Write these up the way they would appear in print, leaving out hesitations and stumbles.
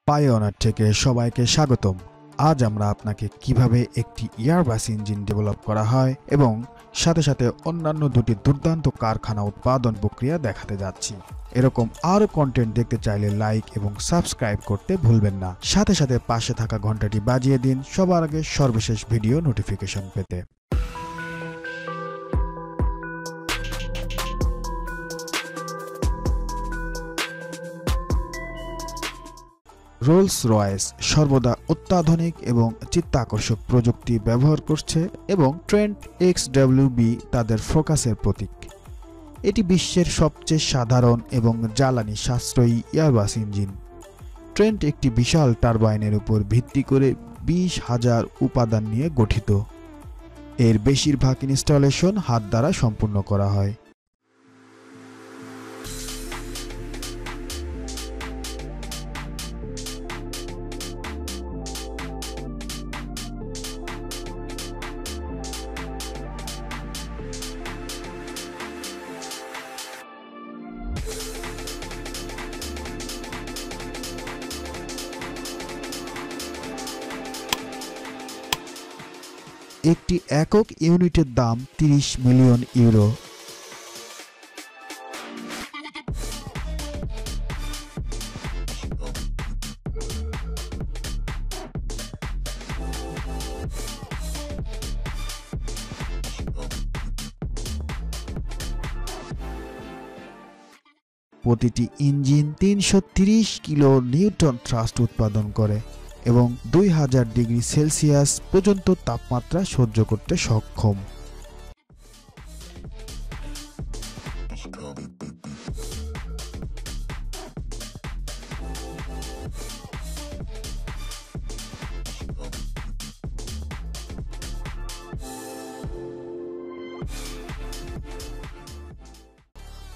Pioneer থেকে সবাইকে স্বাগতম। আজ আমরা আপনাকে কিভাবে একটি এয়ারবাস ইঞ্জিন ডেভেলপ করা হয় এবং সাথে সাথে অন্যান্য দুটি দুর্দান্ত কারখানা উৎপাদন প্রক্রিয়া দেখাতে যাচ্ছি। এরকম আরও কন্টেন্ট দেখতে চাইলে লাইক এবং সাবস্ক্রাইব করতে ভুলবেন না। সাথে সাথে পাশে থাকা ঘন্টাটি বাজিয়ে দিন সবার আগে সর্বশেষ ভিডিও নোটিফিকেশন পেতে। রোলস রয়েস সর্বদা অত্যাধুনিক এবং চিত্তাকর্ষক প্রযুক্তি ব্যবহার করছে এবং ট্রেন্ট XWB তাদের ফোকাসের প্রতীক। এটি বিশ্বের সবচেয়ে সাধারণ এবং জ্বালানি সাশ্রয়ী এয়ারবাস ইঞ্জিন। ট্রেন্ট একটি বিশাল টারবাইনের উপর ভিত্তি করে 20,000 উপাদান নিয়ে গঠিত। এর বেশিরভাগ ইনস্টলেশন হাত দ্বারা সম্পূর্ণ করা হয়। একটি একক ইউনিটের দাম 30 মিলিয়ন ইউরো। প্রতিটি ইঞ্জিন 330 কিলো নিউটন থ্রাস্ট উৎপাদন করে এবং 2000 ডিগ্রি সেলসিয়াস পর্যন্ত তাপমাত্রা সহ্য করতে সক্ষম।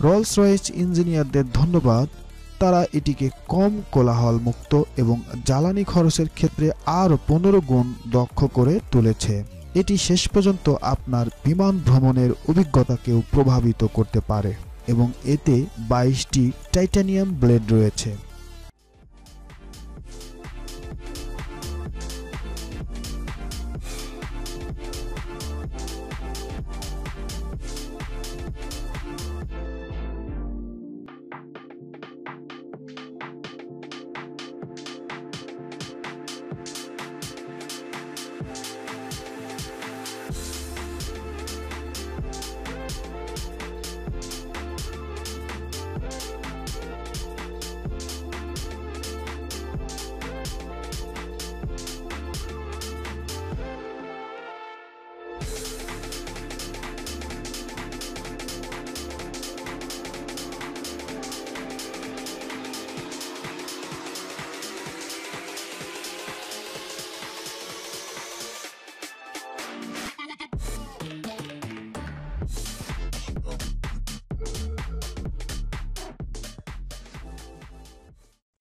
রোলস রয়েস ইঞ্জিনিয়ারদের ধন্যবাদ, তারা এটিকে কম কোলাহল মুক্ত এবং জ্বালানি খরচের ক্ষেত্রে আরও 15 গুণ দক্ষ করে তুলেছে। এটি শেষ পর্যন্ত আপনার বিমান ভ্রমণের অভিজ্ঞতাকেও প্রভাবিত করতে পারে এবং এতে 22টি টাইটানিয়াম ব্লেড রয়েছে।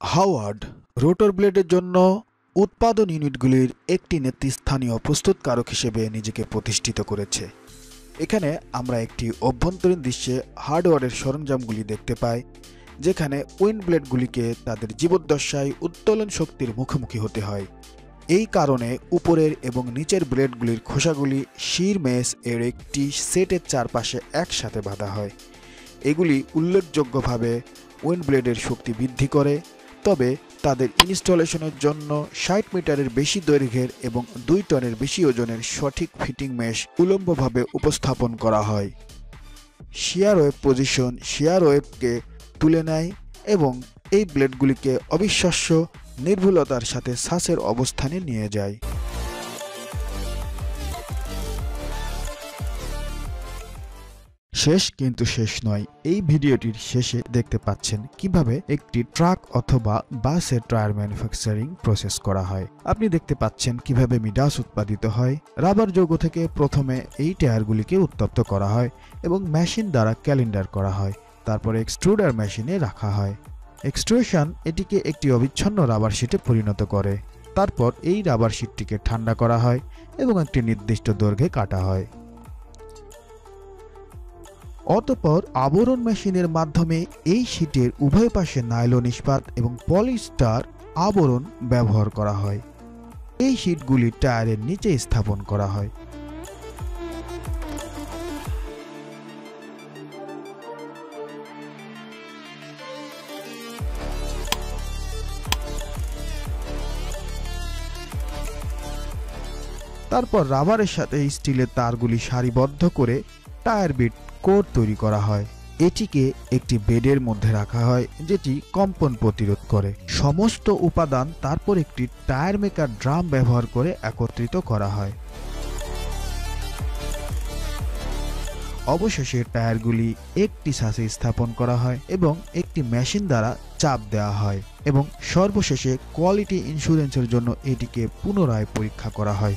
হাওয়ার্ড রোটর ব্লেডের জন্য উৎপাদন ইউনিটগুলির একটি নেতৃস্থানীয় প্রস্তুতকারক হিসেবে নিজেকে প্রতিষ্ঠিত করেছে। এখানে আমরা একটি অভ্যন্তরীণ দৃশ্যে হার্ডওয়্যারের সরঞ্জামগুলি দেখতে পাই, যেখানে উইন্ড ব্লেডগুলিকে তাদের জীবদ্দশায় উত্তোলন শক্তির মুখোমুখি হতে হয়। এই কারণে উপরের এবং নিচের ব্লেডগুলির খোসাগুলি শির মেস এর একটি সেটের চারপাশে একসাথে বাঁধা হয়। এগুলি উল্লেখযোগ্যভাবে উইন্ড ব্লেডের শক্তি বৃদ্ধি করে, তবে তাদের ইনস্টলেশনের জন্য 60 মিটারের বেশি দৈর্ঘ্যের এবং 2 টনের বেশি ওজনের সঠিক ফিটিং মেশ উলম্বভাবে উপস্থাপন করা হয়। শিয়ার ওয়েভ পজিশন শিয়ার ওয়েভকে তুলে নেয় এবং এই ব্লেডগুলিকে অবিশ্বাস্য নির্ভুলতার সাথে শ্বাসের অবস্থানে নিয়ে যায়। শেষ কিন্তু শেষ নয়। এই ভিডিওটির শেষে দেখতে পাচ্ছেন কিভাবে একটি ট্রাক অথবা বাসের টায়ার ম্যানুফ্যাকচারিং প্রসেস করা হয়। আপনি দেখতে পাচ্ছেন কিভাবে মিডাস উৎপাদিত হয়। রাবার যৌগ থেকে প্রথমে এই টায়ারগুলিকে উত্তপ্ত করা হয় এবং মেশিন দ্বারা ক্যালেন্ডার করা হয়। তারপর এক্সট্রুডার মেশিনে রাখা হয়। এক্সট্রুশন এটিকে একটি অবিচ্ছিন্ন রাবার শিটে পরিণত করে। তারপর এই রাবার শিটটিকে ঠান্ডা করা হয় এবং একটি নির্দিষ্ট দৈর্ঘ্যে কাটা হয়। অতঃপর আবরণ মেশিনের মাধ্যমে এই শীটের উভয় পাশে নাইলন ইস্পাত এবং পলিস্টার আবরণ ব্যবহার করা হয়। এই শীটগুলি টায়ারের নিচে স্থাপন করা হয়। তারপর রাবারের সাথে স্টিলের তারগুলি সারিবদ্ধ করে টায়ার বেড কোট তৈরি করা হয়। এটিকে একটি বেডের মধ্যে রাখা হয় যেটি কম্পন প্রতিরোধ করে। সমস্ত উপাদান তারপর একটি টায়ার মেকার ড্রাম ব্যবহার করে একত্রিত করা হয়। অবশেষে টায়ারগুলি একটি সাসে স্থাপন করা হয় এবং একটি মেশিন দ্বারা চাপ দেওয়া হয় এবং সর্বশেষে কোয়ালিটি ইন্স্যুরেন্সের জন্য এটিকে পুনরায় পরীক্ষা করা হয়।